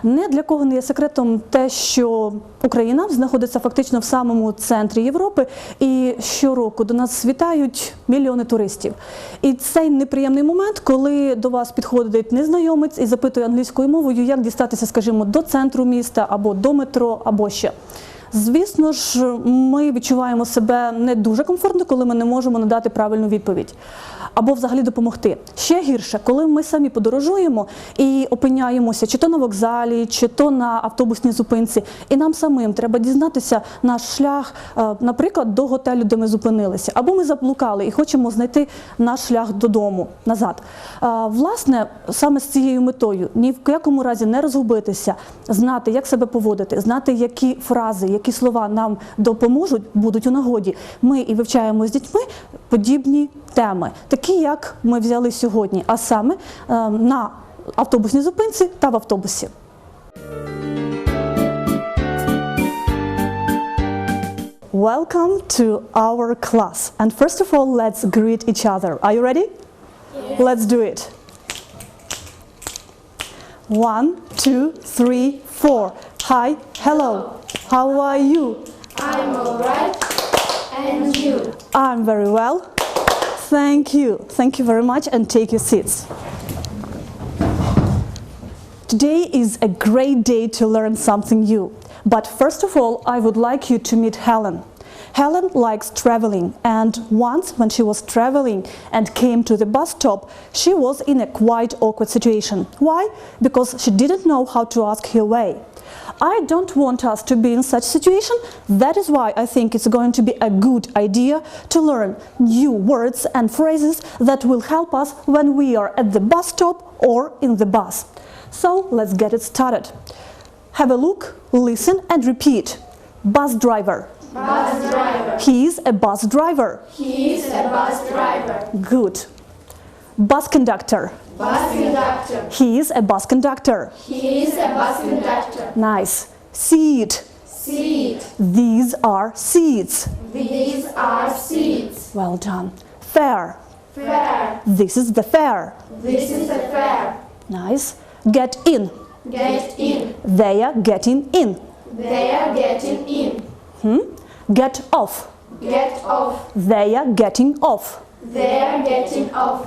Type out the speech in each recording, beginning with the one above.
Не для кого не є секретом те, що Україна знаходиться фактично в самому центрі Європи, і щороку до нас вітають мільйони туристів. І цей неприємний момент, коли до вас підходить незнайомець і запитує англійською мовою, як дістатися, скажімо, до центру міста, або до метро, або ще. Звісно ж, ми відчуваємо себе не дуже комфортно, коли ми не можемо надати правильну відповідь. Або взагалі допомогти. Ще гірше, коли ми самі подорожуємо і опиняємося чи то на вокзалі, чи то на автобусній зупинці, і нам самим треба дізнатися наш шлях, наприклад, до готелю, де ми зупинилися. Або ми заблукали і хочемо знайти наш шлях додому, назад. Власне, саме з цією метою, ні в якому разі не розгубитися, знати, як себе поводити, знати, які фрази, які слова нам допоможуть, будуть у нагоді. Ми і вивчаємо з дітьми подібні теми, такі, як ми взяли сьогодні, а саме на автобусній зупинці та в автобусі. Welcome to our class. And first of all, let's greet each other. Are you ready? Yes. Let's do it. 1, 2, 3, 4. Hi, hello. How are you? I'm all right. And you? I'm very well. Thank you. Thank you very much, and take your seats. Today is a great day to learn something new. But first of all, I would like you to meet Helen. Helen likes traveling, and once when she was traveling and came to the bus stop, she was in a quite awkward situation. Why? Because she didn't know how to ask her way. I don't want us to be in such situation. That is why I think it's going to be a good idea to learn new words and phrases that will help us when we are at the bus stop or in the bus. So let's get it started. Have a look, listen and repeat. Bus driver. Bus driver. He is a bus driver. He is a bus driver. Good. Bus conductor. Bus conductor. He is a bus conductor. He is a bus conductor. Nice. Seat. Seat. These are seats. These are seats. Well done. Fare. Fare. This is the fare. This is the fare. Nice. Get in. Get in. They are getting in. They are getting in. Get off. Get off. They are getting off. They are getting off.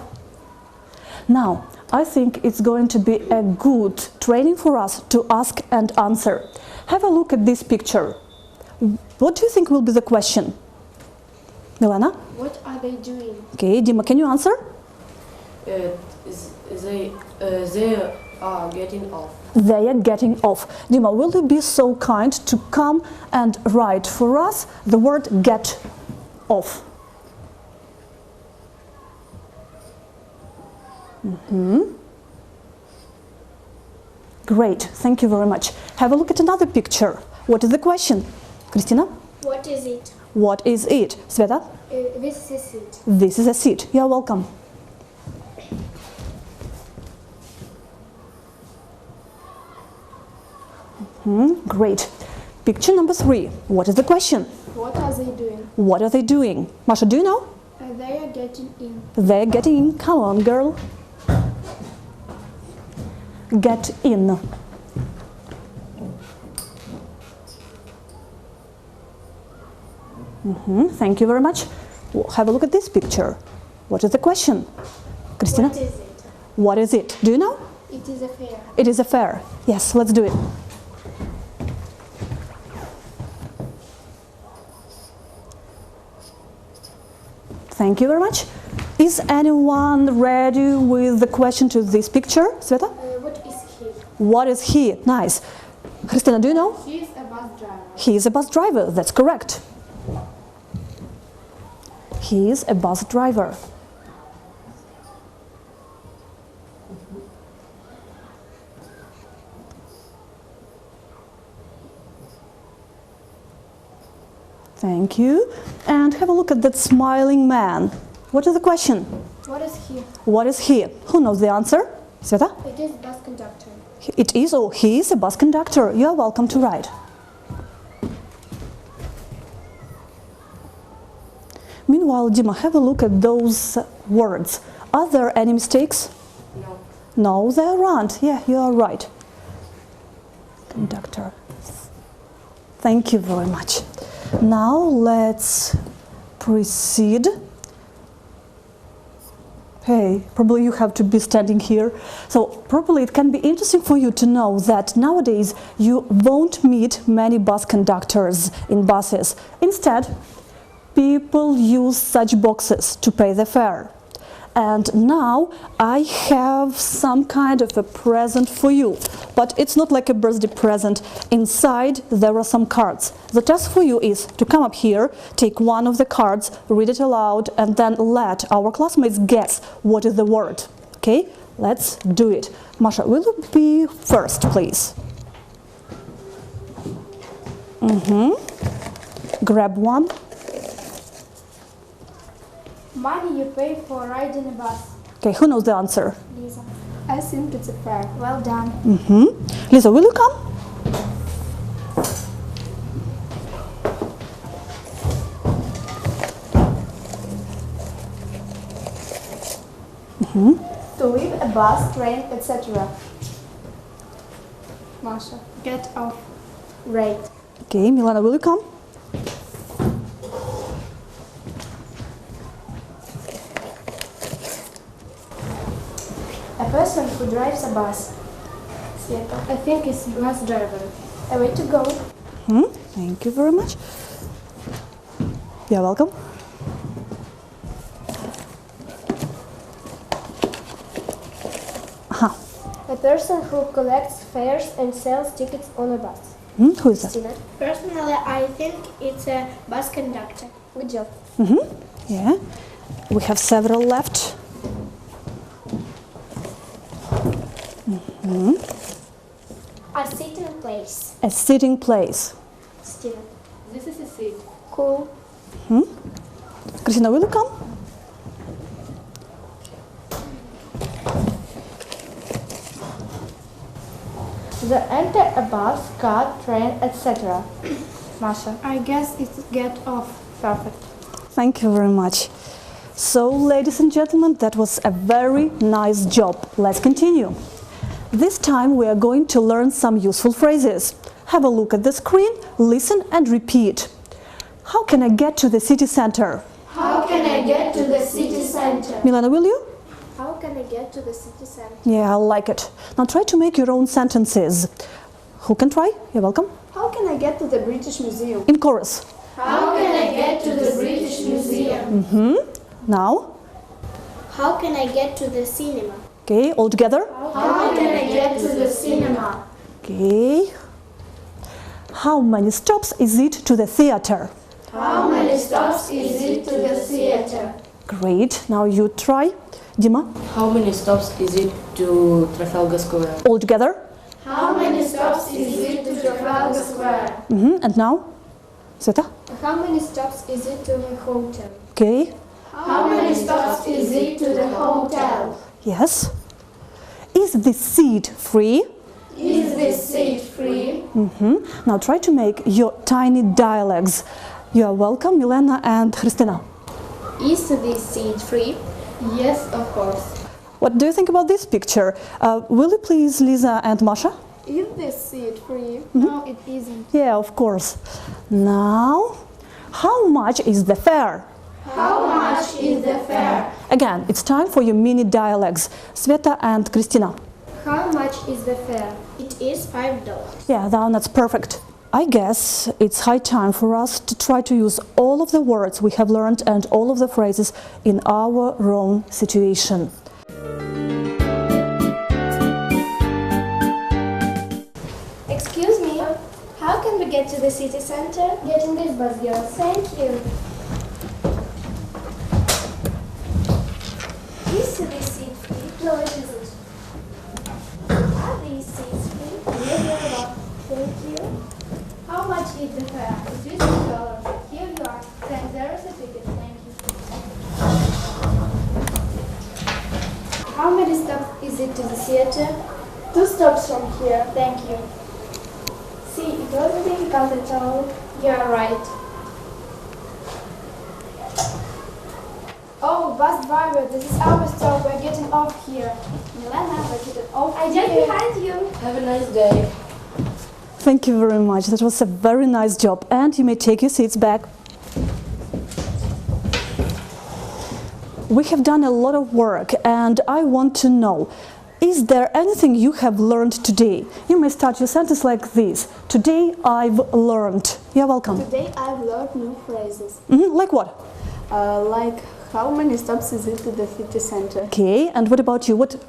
Now, I think it's going to be a good training for us to ask and answer. Have a look at this picture. What do you think will be the question? Milena? What are they doing? Okay, Dima, can you answer? They are getting off. They are getting off. Dima, will you be so kind to come and write for us the word get off? Great, thank you very much. Have a look at another picture. What is the question? Christina? What is it? What is it? Sveta? This is it. This is a seat. You're welcome. Great. Picture number 3. What is the question? What are they doing? What are they doing? Masha, do you know? They are getting in. They're getting in. Come on, girl. Get in. Thank you very much. Have a look at this picture. What is the question? Christina? What is it? What is it? Do you know? It is a fare. It is a fare. Yes, let's do it. Thank you very much. Is anyone ready with the question to this picture? Sveta? What is he? What is he? Nice. Christina, do you know? He is a bus driver. He is a bus driver. That's correct. He is a bus driver. Thank you. And have a look at that smiling man. What is the question? What is he? What is he? Who knows the answer? Sveta? It is bus conductor. It is, oh, he is a bus conductor. You are welcome to write. Meanwhile, Dima, have a look at those words. Are there any mistakes? No. No, there aren't. Yeah, you are right. Conductor. Thank you very much. Now let's proceed. Hey, probably you have to be standing here. So probably it can be interesting for you to know that nowadays you won't meet many bus conductors in buses. Instead, people use such boxes to pay the fare. And now I have some kind of a present for you, but it's not like a birthday present. Inside there are some cards. The task for you is to come up here, take one of the cards, read it aloud, and then let our classmates guess what is the word. Okay, let's do it. Masha, will you be first, please? Grab one. Money you pay for riding a bus. Okay, who knows the answer? Lisa. I think it's a fare. Well done. Lisa, will you come? To leave a bus, train, etc. Masha. Get off. Rate. Okay, Milana, will you come? A person who drives a bus. Sveta. I think it's bus driver. A way to go. Thank you very much. You're welcome. A person who collects fares and sells tickets on a bus. Who is that? Christina. Personally, I think it's a bus conductor. Good job. Yeah, we have several left. A sitting place. A sitting place. Steven. This is a seat. Cool. Christina, will you come? The enter a bus, car, train, etc. Masha. I guess it's get off. Perfect. Thank you very much. So, ladies and gentlemen, that was a very nice job. Let's continue. This time we are going to learn some useful phrases. Have a look at the screen, listen and repeat. How can I get to the city center? How can I get to the city center? Milana, will you? How can I get to the city center? Yeah, I like it. Now try to make your own sentences. Who can try? You're welcome. How can I get to the British Museum? In chorus. How can I get to the British Museum? Now. How can I get to the cinema? Okay, all together. How can I get to the cinema? Okay. How many stops is it to the theater? How many stops is it to the theater? Great. Now you try. Dima, How many stops is it to Trafalgar Square? all together. How many stops is it to Trafalgar Square? And now? Sveta? How many stops is it to the hotel? Okay. How many stops is it to the hotel? Yes. Is the seat free? Is this seat free? Now try to make your tiny dialogues. You are welcome, Milena and Christina. Is this seat free? Yes, of course. What do you think about this picture? Will you please, Lisa and Masha? Is this seat free? No, it isn't. Yeah, of course. Now, how much is the fare? How much is the fare? Again, it's time for your mini dialogues. Sveta and Christina. How much is the fare? It is $5. Yeah, that's perfect. I guess it's high time for us to try to use all of the words we have learned and all of the phrases in our own situation. Excuse me, how can we get to the city center? Get in this bus, girl. Thank you. Is this seat free? No, it isn't. Are these seats free? Yes, very well. Thank you. How much is the fare? It's $50. Here you are. Then there is a ticket. Thank you. How many stops is it to the theater? 2 stops from here. Thank you. See, it wasn't difficult at all. You are right. Oh, bus driver, this is our stop. We're getting off here. Milena, we're getting off. I just behind you. Have a nice day. Thank you very much. That was a very nice job. And you may take your seats back. We have done a lot of work, and I want to know, is there anything you have learned today? You may start your sentence like this. Today I've learned. You're welcome. Today I've learned new phrases. Like what? Like how many stops is it to the city center? Okay, and what about you? What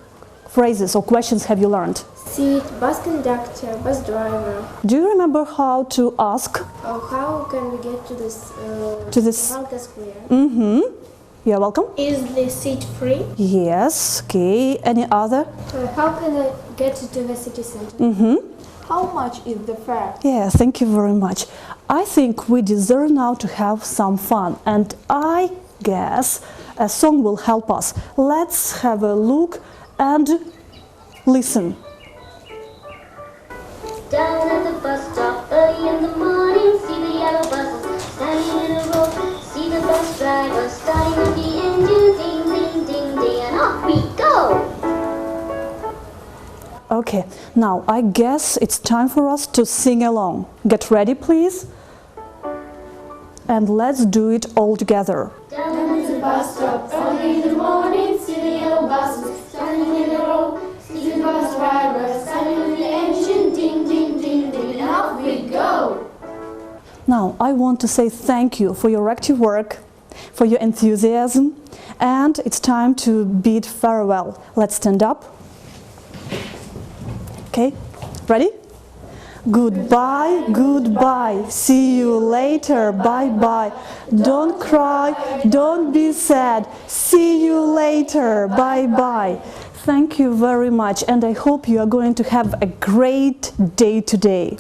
phrases or questions have you learned? Seat, bus conductor, bus driver. Do you remember how to ask? How can we get to this Trafalgar Square? You're welcome. Is the seat free? Yes, okay. Any other? How can I get to the city center? How much is the fare? Yeah, thank you very much. I think we deserve now to have some fun, and I guess a song will help us. Let's have a look and listen. Down at the bus stop early in the morning, see the yellow buses standing in a row. See the bus driver starting up the engine, ding, ding, ding, ding, and off we go! Okay, now I guess it's time for us to sing along. Get ready, please. And let's do it all together. Down at the bus stop early in the morning, see the yellow buses standing in a row. See the bus driver starting up the engine, ding, ding, ding, ding, and off we go! Now, I want to say thank you for your active work, for your enthusiasm, and it's time to bid farewell. Let's stand up. Okay, ready? Goodbye, goodbye, see you later, bye-bye. Don't cry, don't be sad, see you later, bye-bye. Thank you very much, and I hope you are going to have a great day today.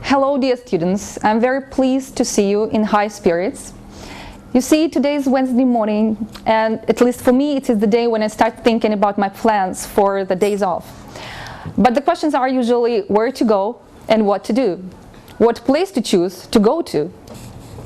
Hello dear students, I'm very pleased to see you in high spirits. You see, today is Wednesday morning, and at least for me it is the day when I start thinking about my plans for the days off. But the questions are usually where to go and what to do, what place to choose to go to.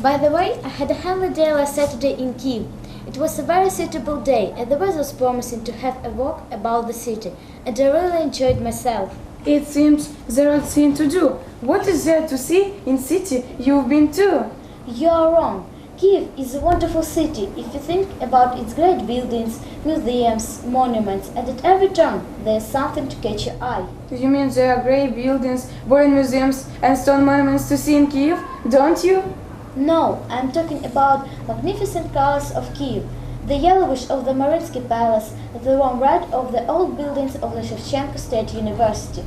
By the way, I had a holiday last Saturday in Kiev. It was a very suitable day, and the weather was promising to have a walk about the city, and I really enjoyed myself. It seems there is thing to do. What is there to see in city you've been to? You are wrong. Kiev is a wonderful city if you think about its great buildings, museums, monuments, and at every turn there is something to catch your eye. You mean there are great buildings, boring museums and stone monuments to see in Kiev, don't you? No, I'm talking about magnificent colors of Kiev, the yellowish of the Mariinsky Palace, the warm red of the old buildings of the Shevchenko State University.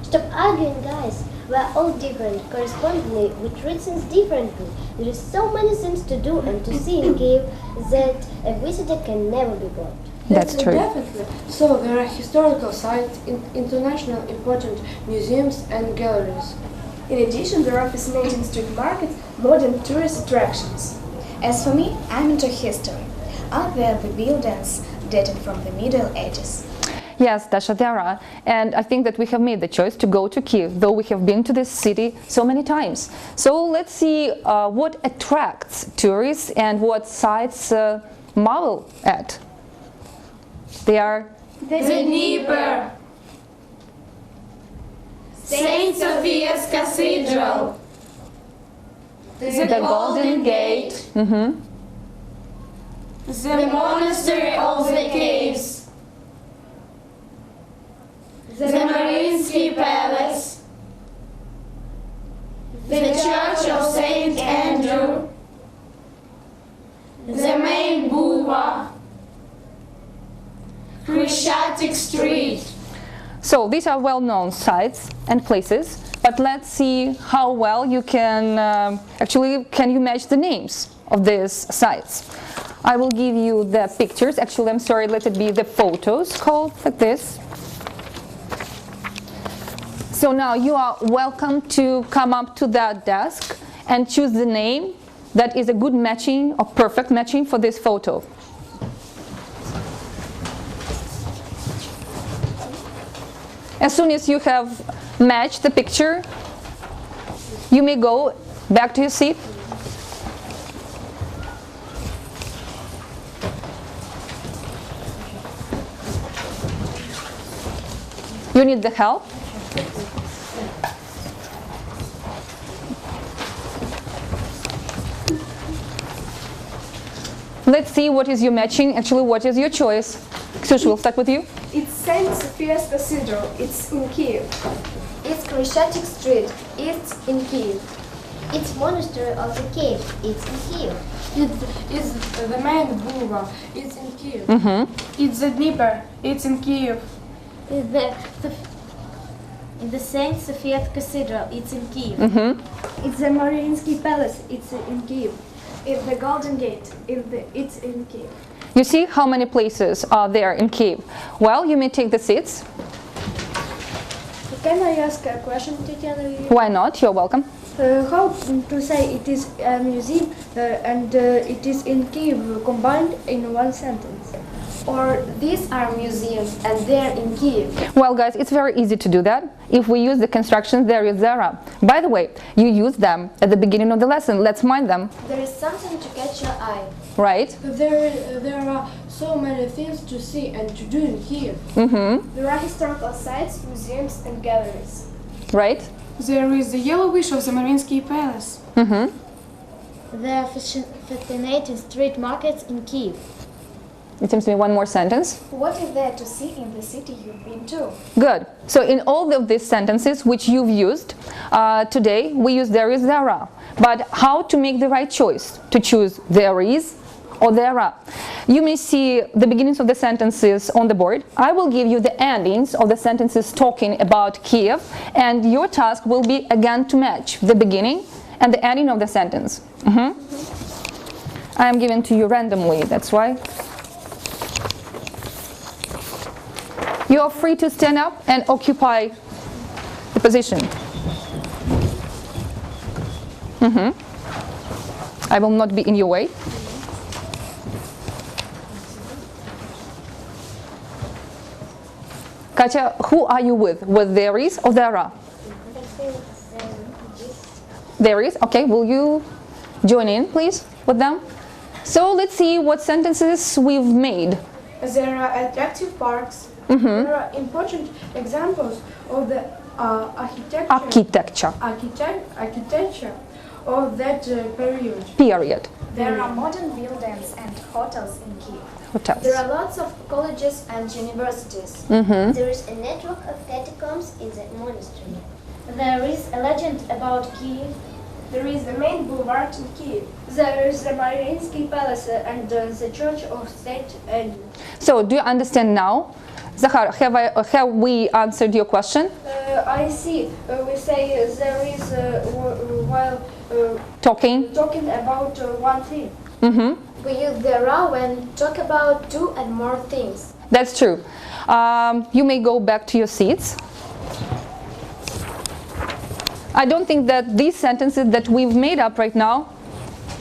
Stop arguing, guys. We are all different. Correspondingly, we treat things differently. There is so many things to do and to see in Kiev that a visitor can never be bored. That's true. Definitely. So there are historical sites, international important museums and galleries. In addition, there are fascinating street markets, modern tourist attractions. As for me, I'm into history. Out there the buildings dating from the Middle Ages. Yes, Dasha, there are. And I think that we have made the choice to go to Kiev, though we have been to this city so many times. So let's see what attracts tourists and what sites marvel at. They are the Dnieper, St. Sophia's Cathedral, the Golden Gate, Mm-hmm. the Monastery of the Caves, the Mariinsky Palace, the Church of St. Andrew, the main boulevard, Chrestiatic Street. So these are well-known sites and places, but let's see how well you can can you match the names of these sites. I will give you the pictures. Actually, I'm sorry, let it be the photos called like this. So now you are welcome to come up to that desk and choose the name that is a good matching or perfect matching for this photo. As soon as you have matched the picture, you may go back to your seat. You need the help? Let's see what is your matching. Actually, what is your choice? Ksush, we'll start with you. It's Saint Sophia's Cathedral. It's in Kiev. It's Krещатик Street. It's in Kiev. It's Monastery of the Cave. It's in Kiev. It's the main boulevard. It's in Kiev. It's the Dnieper. It's in Kiev. The Saint Sophia's Cathedral. It's in Kiev. It's the Mariinsky Palace. It's in Kiev. It's the Golden Gate. It's in Kiev. You see how many places are there in Kiev? Well, you may take the seats. Can I ask a question, Tatiana? Why not? You're welcome. How to say it is a museum and it is in Kiev combined in one sentence? Or these are museums and they're in Kiev. Well, guys, it's very easy to do that. If we use the constructions there is there. By the way, you use them at the beginning of the lesson. Let's mind them. There is something to catch your eye. Right? There are so many things to see and to do in Kiev. There are historical sites, museums and galleries. Right? There is the Yellow Wish of the Mariinsky Palace. There are fascinating street markets in Kiev. It seems to me one more sentence. What is there to see in the city you've been to? Good. So in all of these sentences which you've used today, we use there is, there are. But how to make the right choice? To choose there is or there are. You may see the beginnings of the sentences on the board. I will give you the endings of the sentences talking about Kiev, and your task will be again to match the beginning and the ending of the sentence. I am giving to you randomly, that's why. You are free to stand up and occupy the position. I will not be in your way. Katya, who are you with? With there is or there are? There is? Okay, will you join in, please, with them? So let's see what sentences we've made. There are attractive parks. There are important examples of the architecture of that period. There are modern buildings and hotels in Kiev. Hotels. There are lots of colleges and universities. There is a network of catacombs in the monastery. There is a legend about Kiev. There is the main boulevard in Kiev. There is the Mariinsky Palace and the Church of St. Andrew. So do you understand now? Zahar, have we answered your question? I see. We say there is while Talking? talking about one thing. We use there are when talk about two and more things. That's true. You may go back to your seats. I don't think that these sentences that we've made up right now,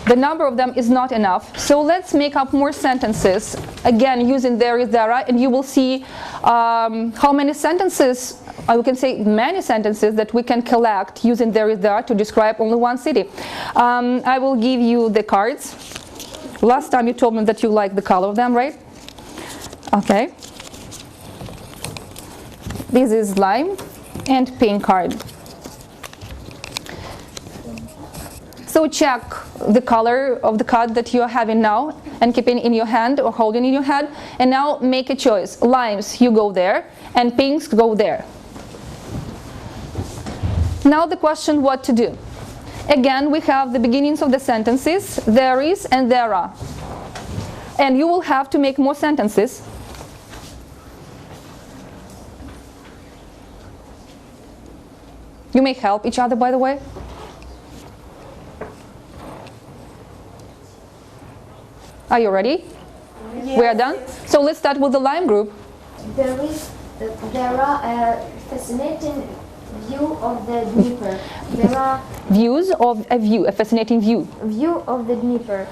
the number of them is not enough. So let's make up more sentences, again using there is, there are, and you will see how many sentences, or we can say many sentences that we can collect using there is, there are to describe only one city. I will give you the cards. Last time you told me that you like the color of them, right? Okay. This is lime and pink card. So check the color of the card that you are having now and keeping in your hand or holding in your hand, and now make a choice. Limes, you go there, and pinks go there. Now the question what to do. Again, we have the beginnings of the sentences, there is and there are. And you will have to make more sentences. You may help each other, by the way. Are you ready? Yes. We are done? So let's start with the lime group. There are a fascinating view of the Dnieper. There are Views of a view, a fascinating view. view of the Dnieper.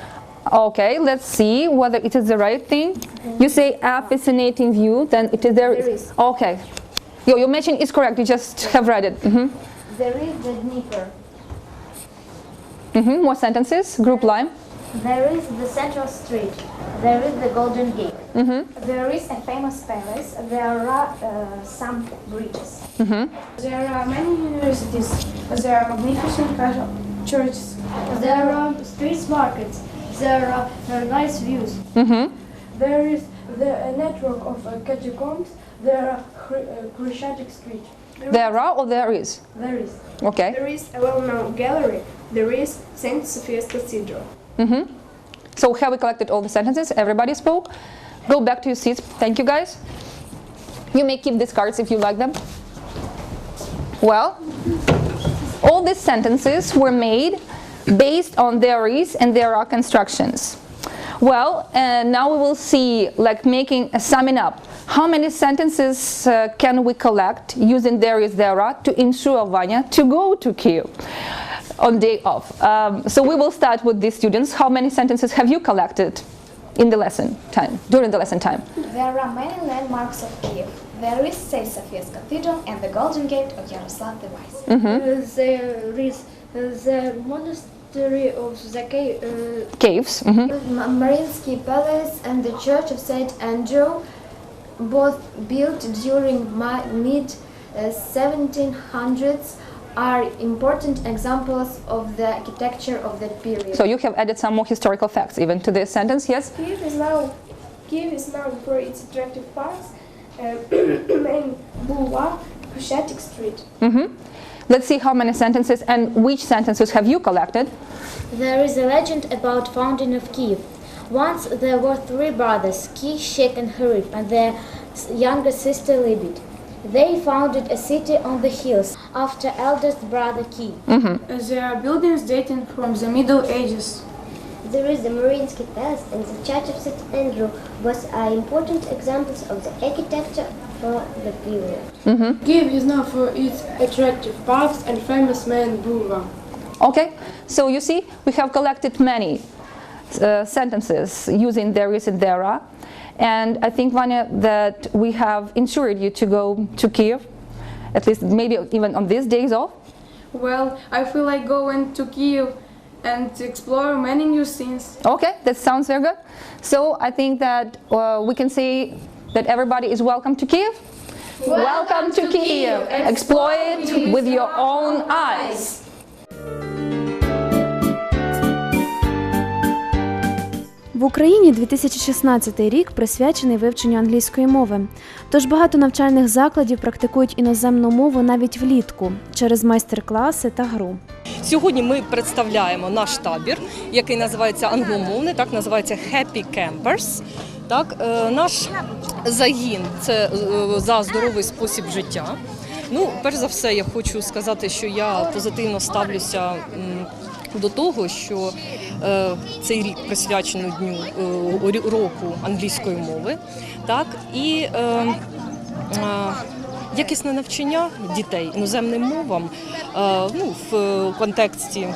Okay, let's see whether it is the right thing. You say a fascinating view, then it is there. There is. Okay. Your matching is correct, you just have read it. There is the Dnieper. More sentences, group lime. There is the central street. There is the Golden Gate. There is a famous palace. There are some bridges. There are many universities. There are magnificent churches. There are street markets. There are nice views. There is the network of catacombs. There are Chrestiatic Street. There are or there is? There is. Okay. There is a well-known gallery. There is St. Sophia's Cathedral. So have we collected all the sentences? Everybody spoke? Go back to your seats. Thank you, guys. You may keep these cards if you like them. Well, all these sentences were made based on there is and there are constructions. Well, now we will see, like making a summing up. How many sentences can we collect using there is, there are to ensure Vanya to go to Kyiv on day off? So we will start with these students. How many sentences have you collected in the lesson time, during the lesson time? There are many landmarks of Kyiv. There is St. Sophia's Cathedral and the Golden Gate of Yaroslav the Wise. There is the monastery of the Caves. Mariinsky Palace and the Church of St. Andrew, both built during mid-1700s, are important examples of the architecture of that period. So you have added some more historical facts even to this sentence, yes? Kyiv is known for its attractive parks, main boulevard, Chrestiatic Street. Let's see how many sentences and which sentences have you collected. There is a legend about founding of Kyiv. Once there were three brothers, Ki, Shek and Harif, and their younger sister Libid. They founded a city on the hills after eldest brother Ki. There are buildings dating from the Middle Ages. There is the Mariinsky Palace and the Church of St. Andrew, both are important examples of the architecture for the period. Kyiv is known for its attractive parks and famous main boulevard. Okay, so you see, we have collected many sentences using there is and there are. And I think, Vanya, that we have ensured you to go to Kyiv, at least maybe even on these days off. Well, I feel like going to Kyiv and explore many new scenes. Okay, that sounds very good. So I think that we can say that everybody is welcome to Kyiv. Welcome to Kyiv. Explore it with your own eyes. В Україні 2016 рік присвячений вивченню англійської мови. Тож багато навчальних закладів практикують іноземну мову навіть влітку через майстер-класи та гру. Сьогодні ми представляємо наш табір, який називається англомовний, так називається Happy Campers. Так, наш загін – це за здоровий спосіб життя. Ну, перш за все, я хочу сказати, що я позитивно ставлюся до того, що цей рік присвячено дню уроку англійської мови, так, і якісне навчання дітей іноземним мовам в контексті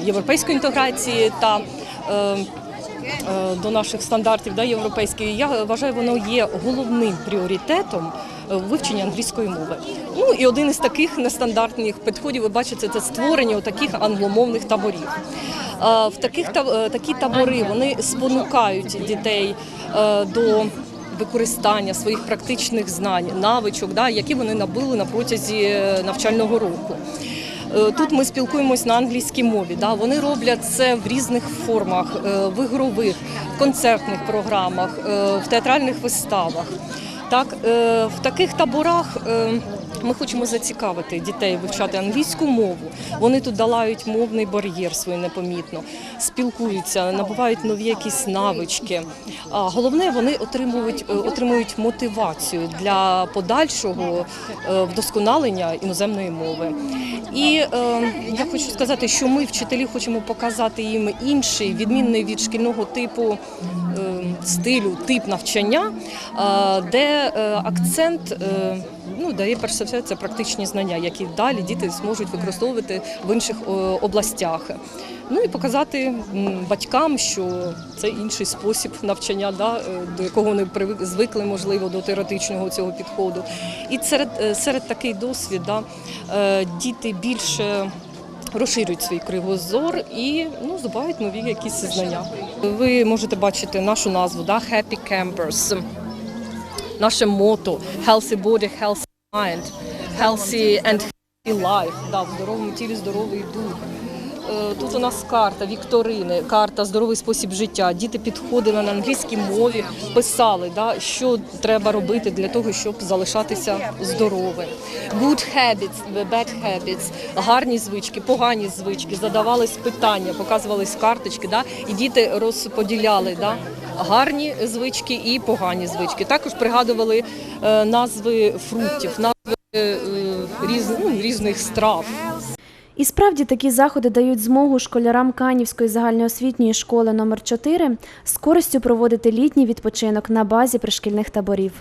європейської інтеграції та до наших стандартів європейських, я вважаю, воно є головним пріоритетом вивчення англійської мови. Ну і один із таких нестандартних підходів, ви бачите, це створення таких англомовних таборів. Такі табори, вони спонукають дітей до використання своїх практичних знань, навичок, які вони набули на протязі навчального року. Тут ми спілкуємось на англійській мові. Вони роблять це в різних формах, в ігрових, в концертних програмах, в театральних виставах. Так, в таких таборах ми хочемо зацікавити дітей вивчати англійську мову. Вони тут долають мовний бар'єр свій непомітно, спілкуються, набувають нові якісь навички. А головне, вони отримують мотивацію для подальшого вдосконалення іноземної мови. І я хочу сказати, що ми, вчителі, хочемо показати їм інший, відмінний від шкільного типу стилю, тип навчання, де акцент дає, перш за все, це практичні знання, які далі діти зможуть використовувати в інших областях. Ну і показати батькам, що це інший спосіб навчання, до якого вони звикли, можливо, до теоретичного цього підходу. І серед такий досвід діти більше розширюють свій кругозор і здобувають нові якісь знання. Ви можете бачити нашу назву, Happy Campers. Наше мото Healthy Body, Healthy Mind, Healthy and Healthy Life. В здоровому тілі здоровий дух. Тут у нас карта вікторини, карта здоровий спосіб життя. Діти підходили на англійській мові, писали, що треба робити для того, щоб залишатися здоровим. Good habits, bad habits, гарні звички, погані звички. Задавались питання, показувались карточки, і діти розподіляли гарні звички і погані звички. Також пригадували назви фруктів, назви різних страв. І справді такі заходи дають змогу школярам Канівської загальноосвітньої школи номер 4 з користю проводити літній відпочинок на базі пришкільних таборів.